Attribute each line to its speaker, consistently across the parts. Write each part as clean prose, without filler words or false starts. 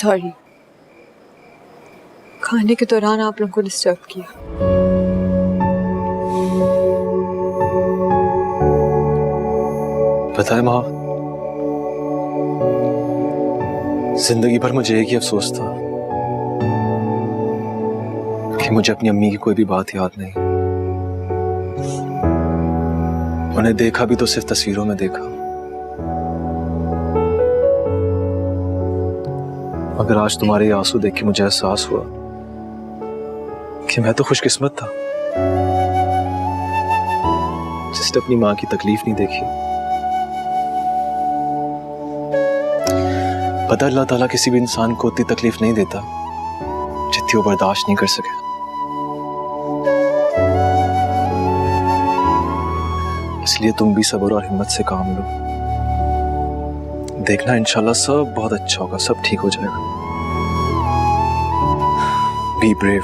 Speaker 1: Sorry, खाने के दौरान आप लोगों को डिस्टर्ब किया।
Speaker 2: पता है माँ, जिंदगी भर मुझे एक ही अफसोस था कि मुझे अपनी अम्मी की कोई भी बात याद नहीं। उन्हें देखा भी तो सिर्फ तस्वीरों में देखा। मगर आज तुम्हारे ये आंसू देख के मुझे एहसास हुआ कि मैं तो खुशकिस्मत था जिसने अपनी माँ की तकलीफ नहीं देखी। पता अल्लाह ताला किसी भी इंसान को उतनी तकलीफ नहीं देता जितनी वो बर्दाश्त नहीं कर सके। इसलिए तुम भी सब्र और हिम्मत से काम लो। देखना इंशाल्लाह सब बहुत अच्छा होगा, सब ठीक हो जाएगा। Be brave.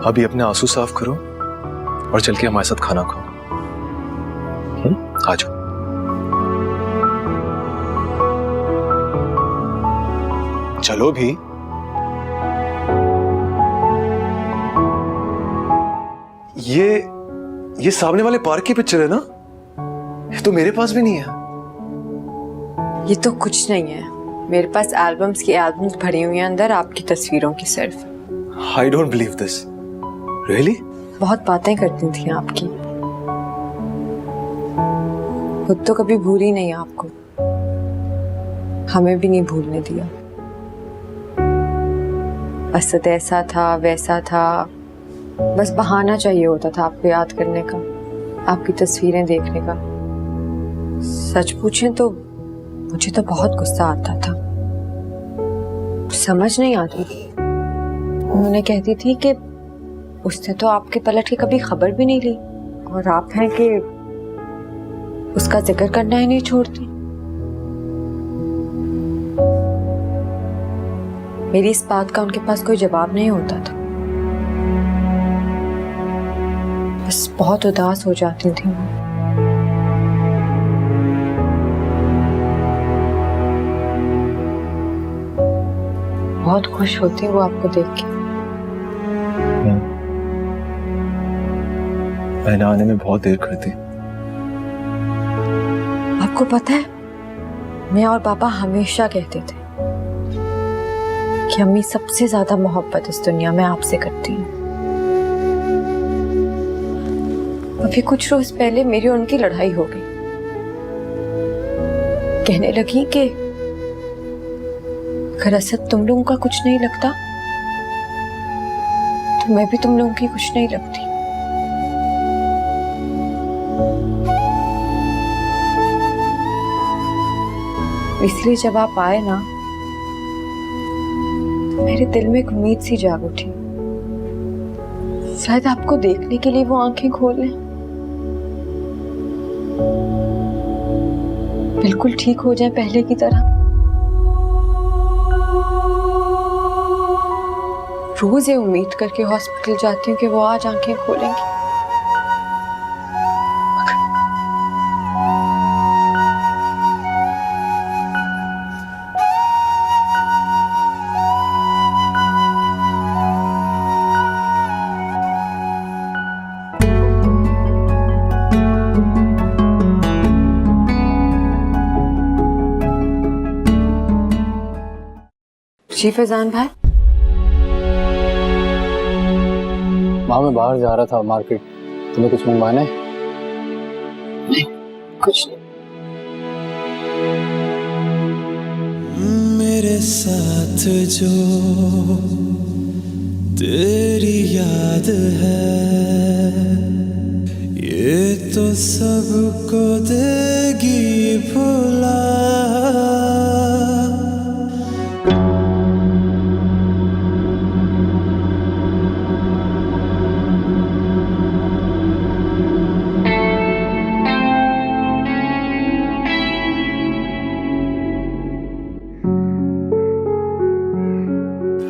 Speaker 2: अभी अपने आंसू साफ करो और चल के हमारे साथ खाना खाओ। आ जाओ। चलो भी। ये सामने वाले पार्क की पिक्चर है ना? ये तो मेरे पास भी नहीं है।
Speaker 1: ये तो कुछ नहीं है, मेरे पास एल्बम्स की एल्बम्स भरी हुई हैं अंदर आपकी तस्वीरों की सिर्फ।
Speaker 2: I don't believe this. Really?
Speaker 1: बहुत बातें करती थी आपकी, खुद तो कभी भूली नहीं आपको, हमें भी नहीं भूलने दिया। असद ऐसा था वैसा था, बस बहाना चाहिए होता था आपको याद करने का, आपकी तस्वीरें देखने का। सच पूछें तो मुझे तो बहुत गुस्सा आता था, समझ नहीं आती थी। उन्होंने कहती थी कि उसने तो आपके पलट की कभी खबर भी नहीं ली और आप हैं कि उसका जिक्र करना ही नहीं छोड़ती। मेरी इस बात का उनके पास कोई जवाब नहीं होता था, बस बहुत उदास हो जाती थी वो। बहुत खुश होती वो आपको देख के।
Speaker 2: मैंने आने में बहुत देर कर दी।
Speaker 1: आपको पता है, मैं और पापा हमेशा कहते थे कि अम्मी सबसे ज्यादा मोहब्बत इस दुनिया में आपसे करती है। अभी कुछ रोज पहले मेरी और उनकी लड़ाई हो गई। कहने लगी कि अगर असद तुम लोगों का कुछ नहीं लगता तो मैं भी तुम लोगों की कुछ नहीं लगती। इसलिए जब आप आए ना तो मेरे दिल में एक उम्मीद सी जाग उठी, शायद आपको देखने के लिए वो आंखें खोल लें, बिल्कुल ठीक हो जाए पहले की तरह। रोज ये उम्मीद करके हॉस्पिटल जाती हूँ कि वो आज आंखें खोलेंगी। जी फैजान भाई।
Speaker 3: माँ मैं बाहर जा रहा था मार्केट, तुम्हें कुछ मंगवाना है?
Speaker 1: नहीं, कुछ नहीं।
Speaker 4: मेरे साथ जो तेरी याद है ये तो सबको देगी भुला।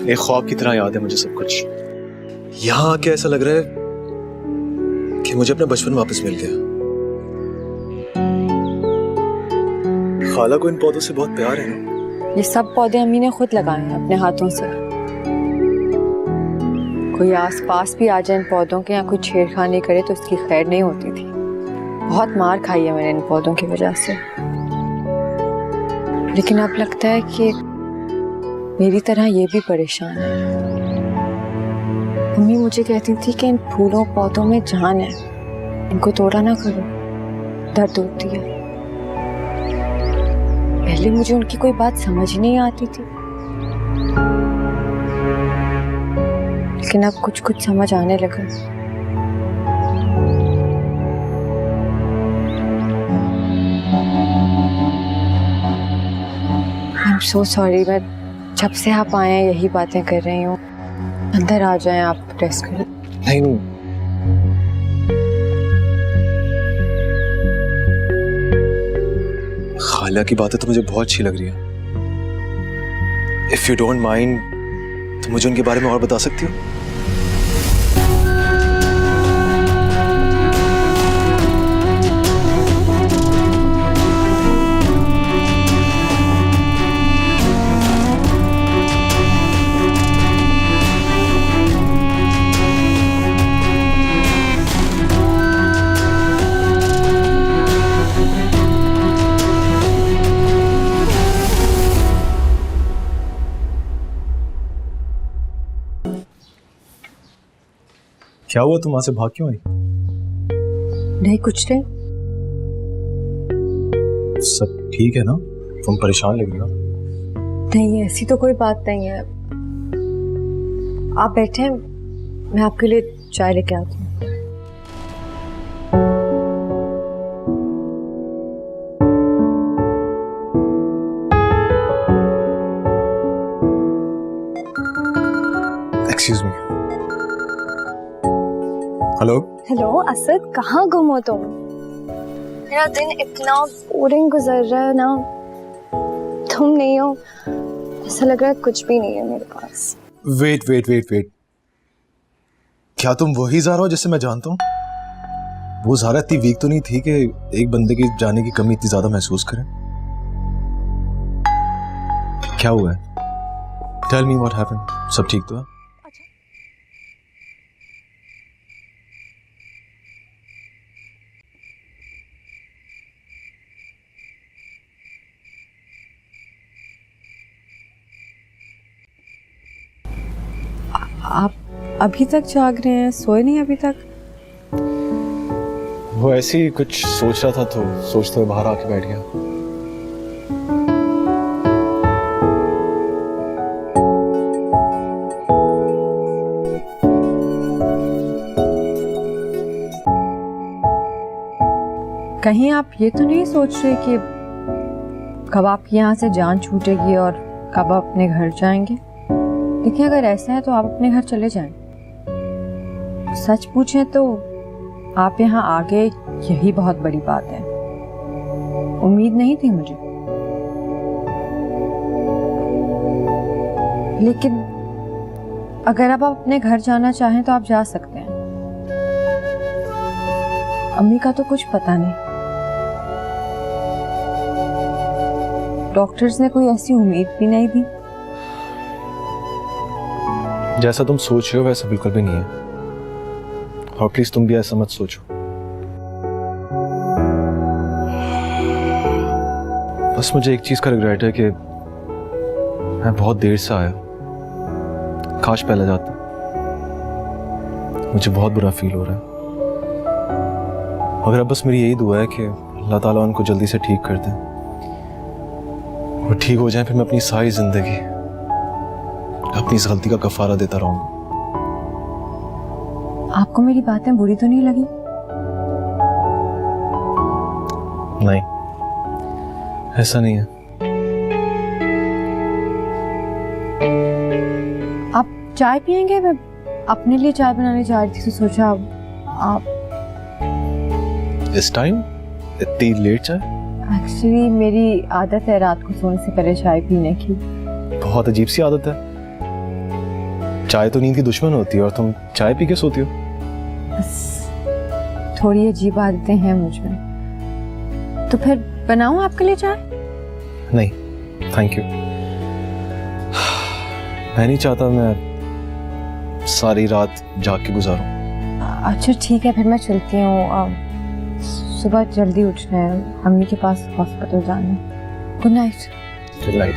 Speaker 2: एक ख्वाब की तरह याद है मुझे सब कुछ। यहाँ आके ऐसा लग रहा है कि मुझे अपना बचपन वापस मिल गया। खाला को इन पौधों से बहुत प्यार है ना?
Speaker 1: ये सब पौधे अम्मी ने खुद लगाए हैं अपने हाथों से। कोई आसपास भी आ जाए इन पौधों के या कोई छेड़खानी करे तो उसकी खैर नहीं होती थी। बहुत मार खाई है मैंने इन पौधों की वजह से, लेकिन अब लगता है कि मेरी तरह ये भी परेशान है। मम्मी मुझे कहती थी कि इन फूलों पौधों में जान है, इनको तोड़ा ना करो, दर्द होती है। पहले मुझे उनकी कोई बात समझ नहीं आती थी, लेकिन अब कुछ कुछ समझ आने लगा। आई एम सो सॉरी, मैं जब से आप आए हैं यही बातें कर रही हूँ। अंदर आ जाएं, आप रेस्ट करें।
Speaker 2: नहीं, खाला की बातें तो मुझे बहुत अच्छी लग रही है। इफ यू डोंट माइंड तो मुझे उनके बारे में और बता सकती हो? क्या हुआ, तुम वहां से भाग क्यों आई?
Speaker 1: नहीं कुछ नहीं।
Speaker 2: सब ठीक है ना? तुम परेशान लग रही हो।
Speaker 1: नहीं ऐसी तो कोई बात नहीं है। आप बैठे, मैं आपके लिए चाय लेके आती हूँ।
Speaker 2: Excuse me. Hello.
Speaker 5: Hello Asad, कहाँ गुम हो तुम? मेरा दिन इतना बोरिंग गुजर रहा है ना, तुम नहीं हो, ऐसा लग रहा है कुछ भी नहीं है मेरे पास।
Speaker 2: वेट वेट वेट वेट, क्या तुम वही ज़ारा हो जिससे मैं जानता हूँ? वो ज़ारा इतनी वीक तो नहीं थी कि एक बंदे की जाने की कमी इतनी ज्यादा महसूस करे। क्या हुआ है? Tell me what happened. सब ठीक तो है?
Speaker 1: आप अभी तक जाग रहे हैं, सोए नहीं अभी तक?
Speaker 2: वो ऐसे ही कुछ सोच रहा था तो सोचते हुए बाहर आके बैठ गया।
Speaker 1: कहीं आप ये तो नहीं सोच रहे कि कब आपकी यहाँ से जान छूटेगी और कब आप अपने घर जाएंगे? देखिए अगर ऐसा है तो आप अपने घर चले जाएं। सच पूछें तो आप यहाँ आ गए यही बहुत बड़ी बात है। उम्मीद नहीं थी मुझे, लेकिन अगर अब आप अपने घर जाना चाहें तो आप जा सकते हैं। अम्मी का तो कुछ पता नहीं, डॉक्टर्स ने कोई ऐसी उम्मीद भी नहीं दी।
Speaker 2: जैसा तुम सोच रहे हो वैसा बिल्कुल भी नहीं है, और प्लीज तुम भी ऐसा मत सोचो। बस मुझे एक चीज का रिग्रेट है कि मैं बहुत देर से आया, काश पहले जाता। मुझे बहुत बुरा फील हो रहा है, मगर अब बस मेरी यही दुआ है कि अल्लाह ताला उनको जल्दी से ठीक कर दे। वो ठीक हो जाए, फिर मैं अपनी सारी जिंदगी अपनी इस गलती का कफारा देता रहूंगा।
Speaker 1: आपको मेरी बातें बुरी तो नहीं लगी?
Speaker 2: नहीं, ऐसा नहीं है।
Speaker 1: आप चाय पियेंगे? मैं अपने लिए चाय बनाने जा रही थी तो सोचा आप।
Speaker 2: इस टाइम इतनी लेट चाय?
Speaker 1: एक्चुअली मेरी आदत है रात को सोने से पहले चाय पीने की।
Speaker 2: बहुत अजीब सी आदत है। चाय तो नींद की दुश्मन होती है और तुम चाय पी के सोती हो।
Speaker 1: बस थोड़ी अजीब आदतें हैं मुझ में। तो फिर बनाऊं आपके लिए चाय?
Speaker 2: नहीं, थैंक यू। मैं नहीं चाहता मैं सारी रात जाग के गुजारूं।
Speaker 1: अच्छा ठीक है, फिर मैं चलती हूँ। सुबह जल्दी उठना है, अम्मी के पास हॉस्पिटल जाना है। Good night.
Speaker 2: Good night.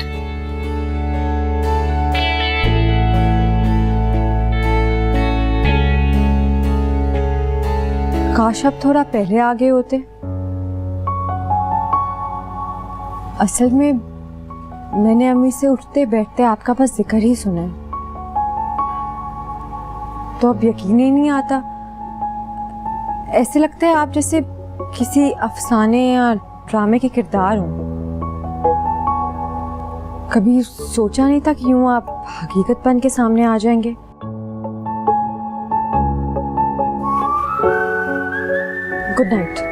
Speaker 1: काश आप थोड़ा पहले आ गए होते। असल में मैंने अम्मी से उठते बैठते आपका बस जिक्र ही सुना है, तो अब यकीन ही नहीं आता। ऐसे लगता है आप जैसे किसी अफसाने या ड्रामे के किरदार हो। कभी सोचा नहीं था कि यूं आप हकीकत बन के सामने आ जाएंगे। Good night.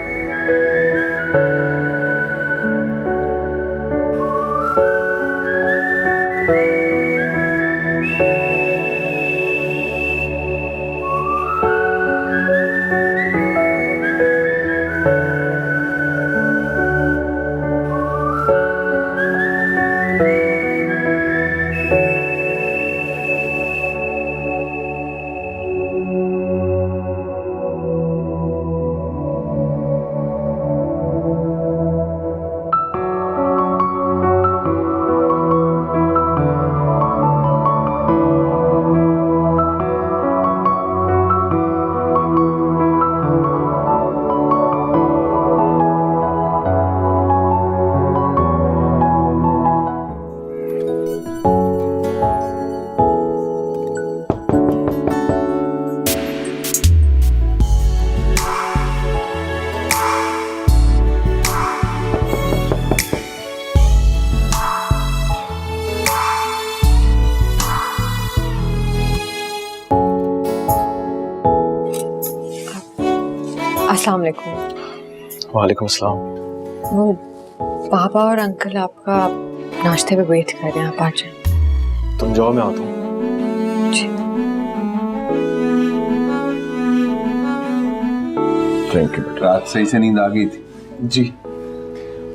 Speaker 1: अस्सलाम वालेकुम।
Speaker 2: वालेकुम अस्सलाम।
Speaker 1: वो पापा और अंकल आपका नाश्ते पे वेट कर रहे हैं, आप आ जाएं।
Speaker 2: तुम जाओ, मैं आता हूँ।
Speaker 1: जी।
Speaker 6: Thank you. रात सही से नींद आ गई थी?
Speaker 2: जी।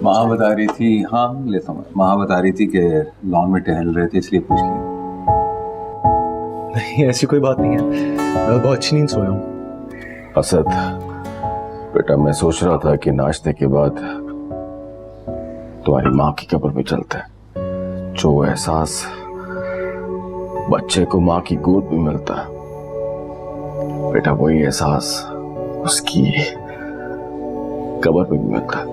Speaker 6: माँ बता रही थी, हाँ लेता हूँ। माँ बता रही थी कि लॉन में टहल रहे थे इसलिए पूछ लिया।
Speaker 2: नहीं, ऐसी कोई बात नहीं है, मैं बहुत अच्छी नींद सोया हूँ।
Speaker 7: असद बेटा, मैं सोच रहा था कि नाश्ते के बाद तुम्हारी माँ की कब्र में चलते हैं। जो एहसास बच्चे को माँ की गोद में मिलता है बेटा, वही एहसास उसकी कब्र में भी मिलता है।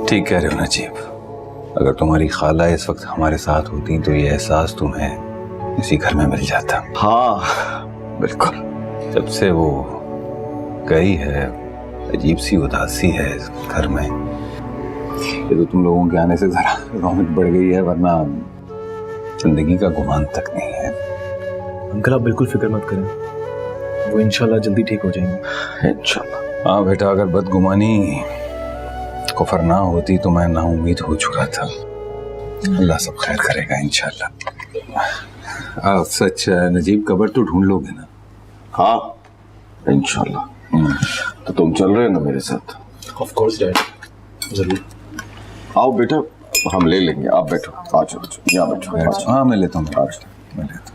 Speaker 6: ठीक कह रहे हो नजीब। अगर तुम्हारी खाला इस वक्त हमारे साथ होती तो ये एहसास तुम्हें इसी घर में मिल जाता।
Speaker 7: हाँ बिल्कुल।
Speaker 6: जब से वो गई है, अजीब सी उदासी है इस घर में। ये तो तुम लोगों के आने से जरा रौनक बढ़ गई है, वरना जिंदगी का गुमान तक नहीं है।
Speaker 2: अंकल आप बिल्कुल फिक्र मत करें, वो इंशाल्लाह जल्दी ठीक हो जाएंगे।
Speaker 7: इंशाल्लाह।
Speaker 6: हाँ बेटा, अगर बदगुमानी कुफर ना होती तो मैं नाउम्मीद हो चुका था। अल्लाह सब खैर करेगा इंशाल्लाह। सच नजीब, कब्र तो ढूंढ लोगे ना?
Speaker 7: हाँ इंशाल्लाह। तो तुम चल रहे हो ना मेरे साथ?
Speaker 2: ऑफ कोर्स डैड, जरूर।
Speaker 7: आओ बेटा, हम ले लेंगे। आप बैठो, आ जाओ यहाँ बैठो।
Speaker 6: हाँ मैं लेता हूँ, मैं लेता हूँ।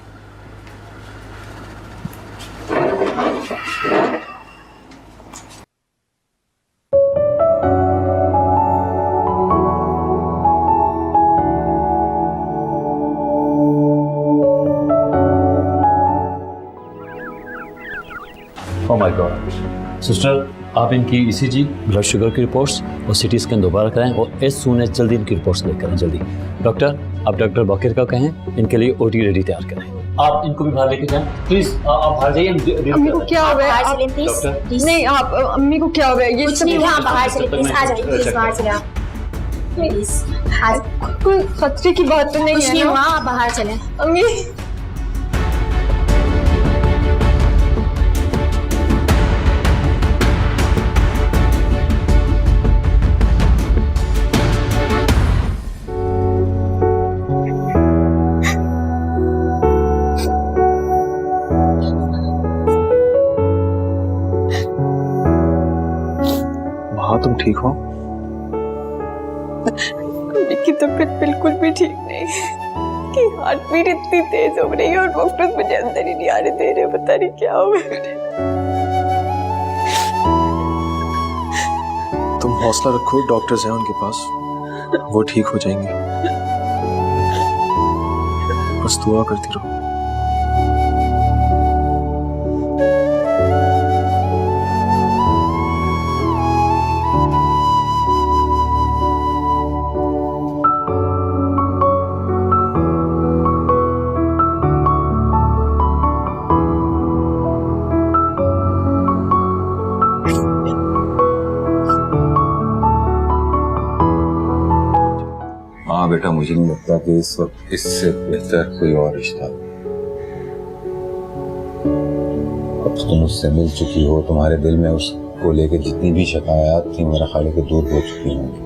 Speaker 8: Oh my God. सिस्टर, आप इनकी ईसीजी, ब्लड शुगर की रिपोर्ट्स और सीटी स्कैन दोबारा कराएं और एज सून एज जल्दी इनकी रिपोर्ट्स लेकर आएं जल्दी। डॉक्टर, आप डॉक्टर बाकिर का कहें इनके लिए ओटी रेडी तैयार करें। आप इनको भी बाहर लेके जाएं प्लीज। आप बाहर जाइए।
Speaker 5: अम्मी को क्या हो गया? आप
Speaker 8: डॉक्टर
Speaker 5: नहीं, आप अम्मी को क्या हो गया? ये
Speaker 9: कुछ नहीं हुआ, बाहर चले प्लीज। आ जाइए प्लीज, बाहर चले आप प्लीज।
Speaker 5: कोई खतरे की बात तो नहीं
Speaker 9: कुछ
Speaker 5: है
Speaker 9: नहीं
Speaker 5: ना?
Speaker 9: हुआ, आप बाहर चले।
Speaker 5: अम्मी
Speaker 2: तुम ठीक हो?
Speaker 1: की तबीयत बिल्कुल भी ठीक नहीं है, कि हार्ट बीट इतनी तेज हो रही है और डॉक्टर मुझे अंदर ही नहीं आने दे रहे, पता नहीं क्या हो गया।
Speaker 2: तुम हौसला रखो, डॉक्टर्स हैं उनके पास, वो ठीक हो जाएंगे। बस दुआ करती रहो।
Speaker 6: हाँ बेटा, मुझे नहीं लगता कि इस वक्त इससे बेहतर कोई और रिश्ता। अब तुम उससे मिल चुकी हो, तुम्हारे दिल में उसको लेके जितनी भी शिकायत थी मेरा ख्याल है कि दूर हो चुकी होंगी।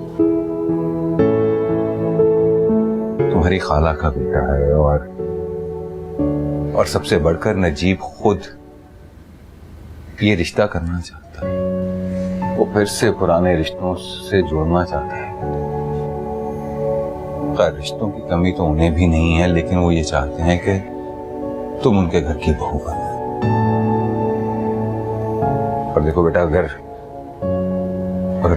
Speaker 6: तुम्हारी खाला का बेटा है और सबसे बढ़कर नजीब खुद ये रिश्ता करना चाहता है। वो फिर से पुराने रिश्तों से जोड़ना चाहता है। रिश्तों की कमी तो उन्हें भी नहीं है, लेकिन वो ये चाहते हैं कि तुम उनके घर की बहू बनो। और देखो बेटा, अगर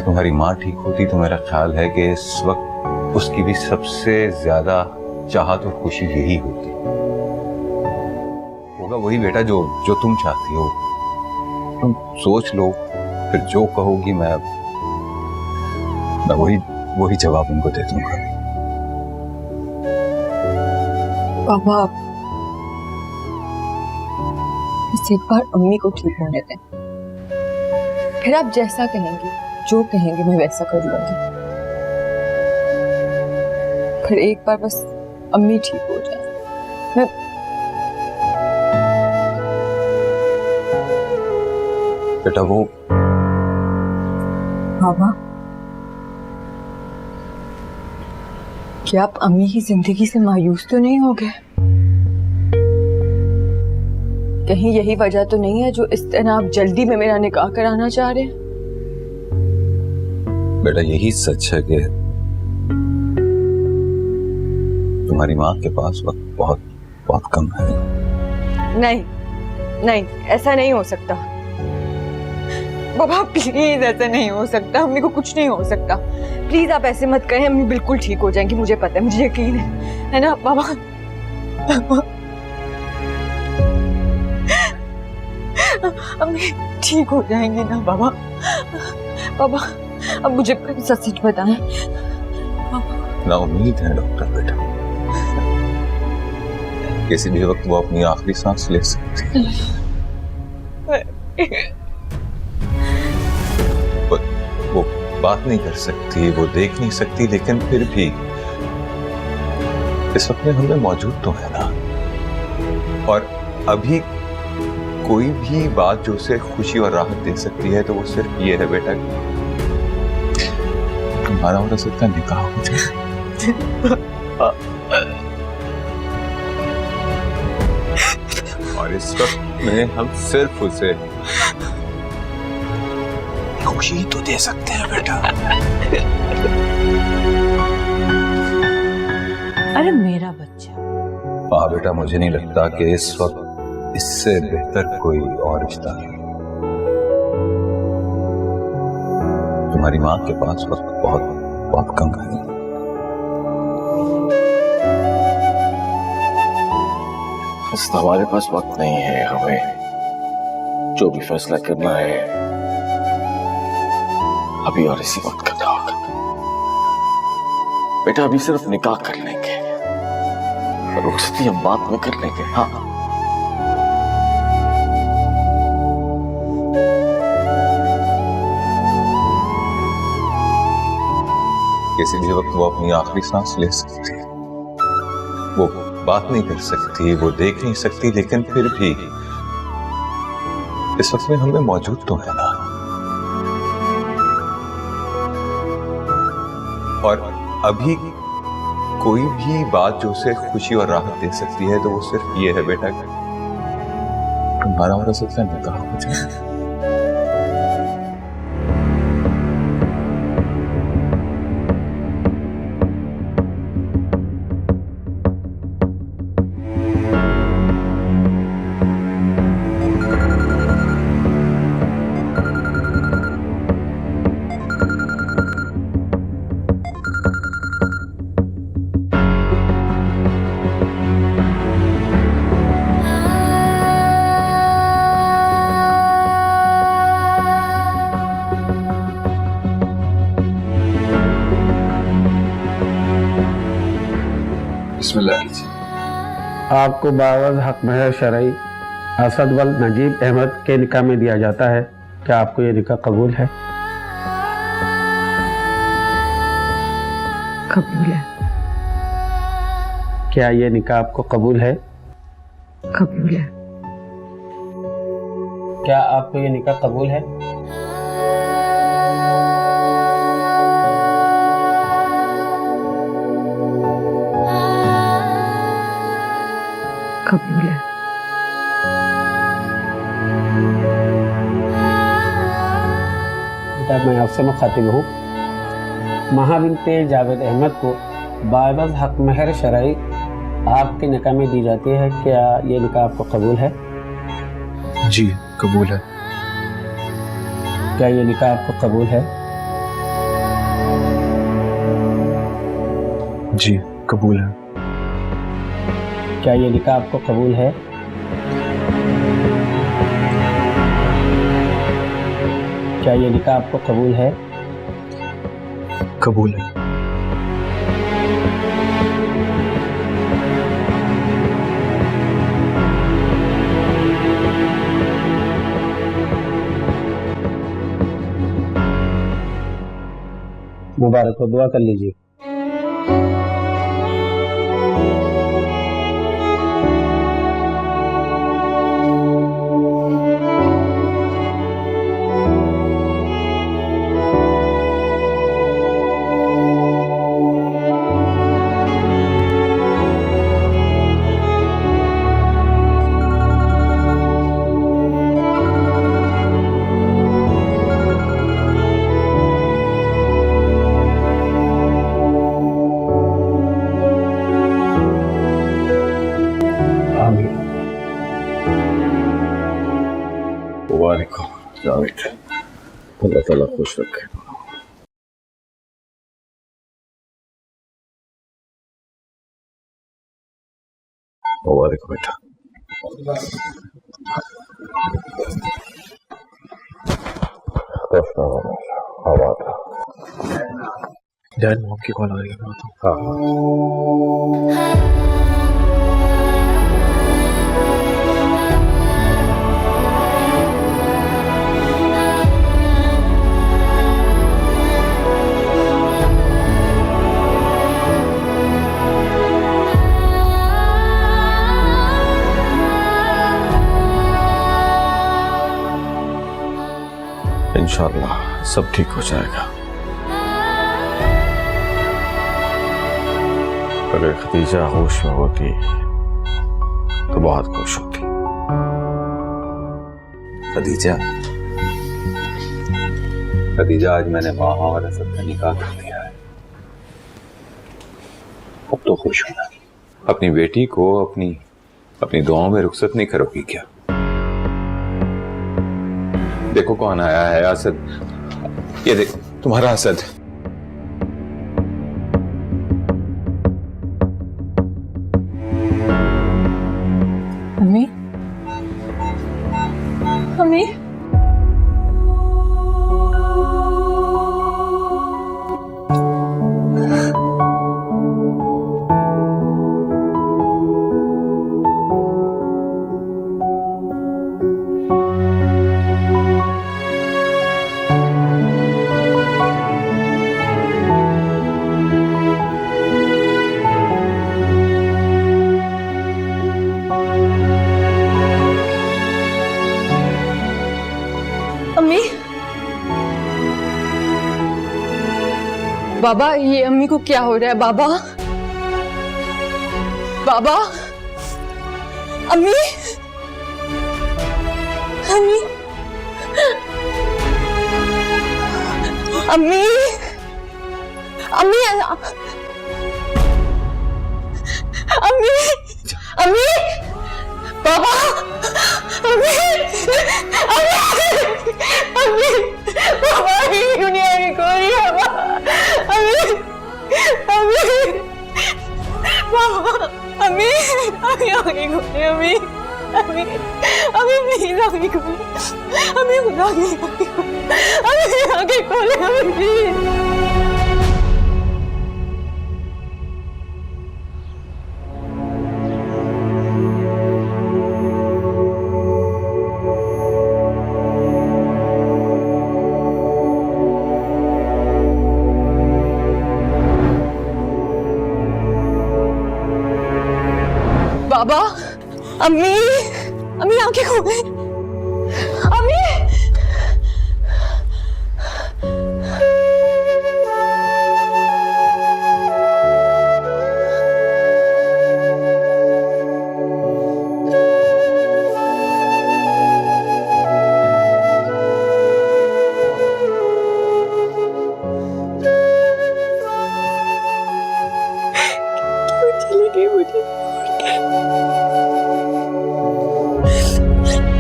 Speaker 6: तुम्हारी माँ ठीक होती तो मेरा ख्याल है कि इस वक्त उसकी भी सबसे ज्यादा चाहत और खुशी यही होती होगा। वही बेटा जो तुम चाहती हो। तुम सोच लो, फिर जो कहोगी मैं वही जवाब उनको दे दूंगा।
Speaker 1: पापा, इस एक बार अम्मी को ठीक होने दें, फिर आप जैसा कहेंगे, जो कहेंगे मैं वैसा कर लूंगी। फिर एक बार बस अम्मी ठीक हो जाए। मैं
Speaker 6: बेटा वो
Speaker 1: पापा, क्या आप अम्मी की जिंदगी से मायूस तो नहीं हो गए? कहीं यही वजह तो नहीं है जो इस तरह आप जल्दी में मेरा निकाह कराना चाह रहे हैं?
Speaker 6: बेटा यही सच है कि तुम्हारी माँ के पास वक्त बहुत बहुत कम है।
Speaker 1: नहीं, ऐसा नहीं हो सकता बाबा, प्लीज ऐसा नहीं हो सकता। अम्मी को कुछ नहीं हो सकता, प्लीज आप ऐसे मत कहें। अम्मी बिल्कुल ठीक हो जाएंगी, मुझे पता है, मुझे यकीन है ना बाबा? अम्मी ठीक हो जाएंगी ना बाबा? बाबा अब मुझे सच बताएं।
Speaker 6: ना उम्मीद है डॉक्टर बेटा, किसी भी वक्त वो अपनी आखिरी सांस ले सकती है। वो बात नहीं कर सकती, वो देख नहीं सकती, लेकिन फिर भी इस वक्त में हमें मौजूद तो है ना। और अभी कोई भी बात जो उसे खुशी और राहत दे सकती है तो वो सिर्फ ये है बेटा, तुम्हारा और असद का निकाह हो जाए। और इस वक्त में हम सिर्फ उसे खुशी तो दे सकते हैं बेटा।
Speaker 10: अरे मेरा बच्चा।
Speaker 6: हाँ बेटा, मुझे नहीं लगता कि इस वक्त इससे बेहतर कोई और रिश्ता है। तुम्हारी माँ के पास वक्त बहुत बहुत कम है।
Speaker 7: बस हमारे पास वक्त नहीं है, हमें जो भी फैसला करना है अभी और इसी वक्त करना होगा। बेटा अभी सिर्फ निकाह कर लेंगे, रुखसती हम बाद में कर लेंगे। हाँ
Speaker 6: किसी भी वक्त वो अपनी आखिरी सांस ले सकती है। वो बात नहीं कर सकती, वो देख नहीं सकती, लेकिन फिर भी इस वक्त में हमें मौजूद तो है ना। और अभी कोई भी बात जो उसे खुशी और राहत दे सकती है तो वो सिर्फ ये है बेटा, तुम्हारा और असद का निकाह हो जाए। बिस्मिल्लाह कीजिए।
Speaker 11: आपको बावज हक महर शरई असद वल नजीब अहमद के निकाह में दिया जाता है। क्या आपको ये निकाह कबूल है?
Speaker 10: कबूल है।
Speaker 11: क्या ये निकाह आपको कबूल है?
Speaker 10: कबूल है।
Speaker 11: क्या आपको ये निकाह कबूल है?
Speaker 10: कबूल है।
Speaker 11: बेटा मैं आपसे मुखातिब हूँ। महा बिनते जावेद अहमद को बावज हक महर शरई आपके निकाह में दी जाती है। क्या ये निकाह आपको कबूल है?
Speaker 2: जी कबूल है।
Speaker 11: क्या ये निकाह आपको कबूल है?
Speaker 2: जी कबूल है।
Speaker 11: क्या ये निकाह आपको कबूल है? क्या ये निकाह आपको कबूल है?
Speaker 2: कबूल है।
Speaker 11: मुबारक हो, दुआ कर लीजिए।
Speaker 7: मुबारक हो जावेद, अल्लाह ताला खुश रखे। मुबारक हो बेटा।
Speaker 2: डैड मॉम की कॉल आ रही है। मैं बताऊं?
Speaker 7: हाँ इंशाअल्लाह सब ठीक हो जाएगा। अगर खदीजा होश में होती तो बहुत खुश होती।
Speaker 6: खदीजा आज मैंने माहा और असद का निकाह कर दिया है। अब तो खुश होना। अपनी बेटी को अपनी दुआओं में रुखसत नहीं करोगी क्या? देखो कौन आया है, असद। ये देख तुम्हारा असद।
Speaker 10: अम्मी, अम्मी, अम्मी, बाबा ये अम्मी को क्या हो रहा है? बाबा, बाबा, अम्मी, अम्मी, अम्मी, अम्मी, अम्मी, अम्मी, बाबा, अम्मी, अम्मी, बाबा क्यों नहीं आ रही? कोई अम्मी, अम्मी, बाबा, अम्मी, अम्मी आगे खोले, अम्मी, अम्मी, अम्मी प्लीज आगे खोले, अम्मी खुदा की अम्मी आगे खोले, अम्मी प्लीज। बाबा, अम्मी, अम्मी आंखें खोले, अम्मी। क्यों चली गई मुझे छोड़ के?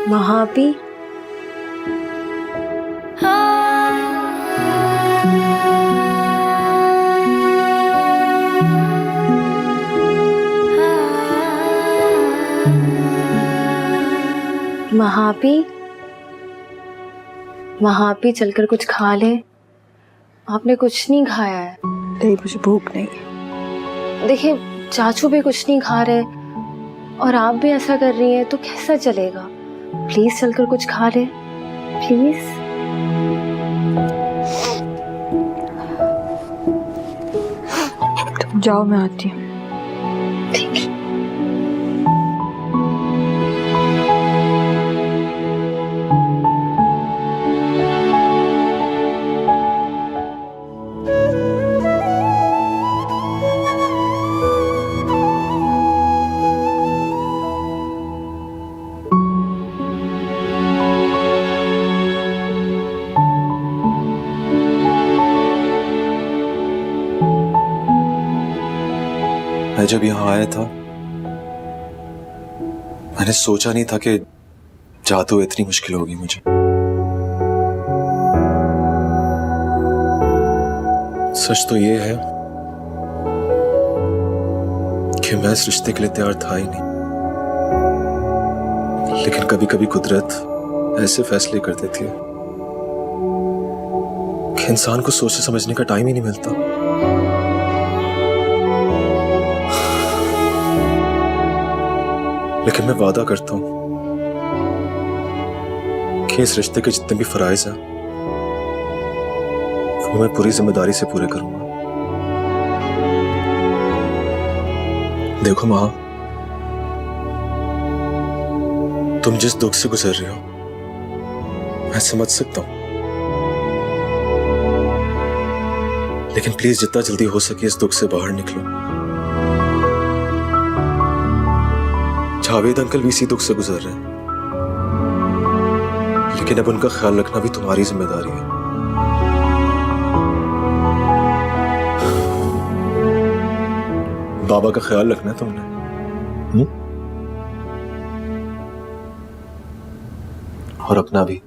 Speaker 1: महापी, महापी, महापी चलकर कुछ खा ले। आपने कुछ नहीं खाया है।
Speaker 10: नहीं, मुझे भूख नहीं।
Speaker 1: देखिए, चाचू भी कुछ नहीं खा रहे और आप भी ऐसा कर रही हैं तो कैसा चलेगा? प्लीज चलकर कुछ खा ले, प्लीज।
Speaker 10: तुम जाओ, मैं आती हूँ।
Speaker 1: ठीक है।
Speaker 2: मैं जब यहाँ आया था मैंने सोचा नहीं था कि जाते हुए इतनी मुश्किल होगी मुझे। सच तो ये है कि मैं इस रिश्ते के लिए तैयार था ही नहीं, लेकिन कभी कभी कुदरत ऐसे फैसले कर देती है कि इंसान को सोचने समझने का टाइम ही नहीं मिलता। लेकिन मैं वादा करता हूं कि इस रिश्ते के जितने भी फराइज हैं वो मैं पूरी जिम्मेदारी से पूरे करूंगा। देखो मां, तुम जिस दुख से गुजर रही हो मैं समझ सकता हूं, लेकिन प्लीज जितना जल्दी हो सके इस दुख से बाहर निकलो। जावेद अंकल भी इसी दुख से गुजर रहे हैं, लेकिन अब उनका ख्याल रखना भी तुम्हारी जिम्मेदारी है। बाबा का ख्याल रखना है तुमने, और अपना भी।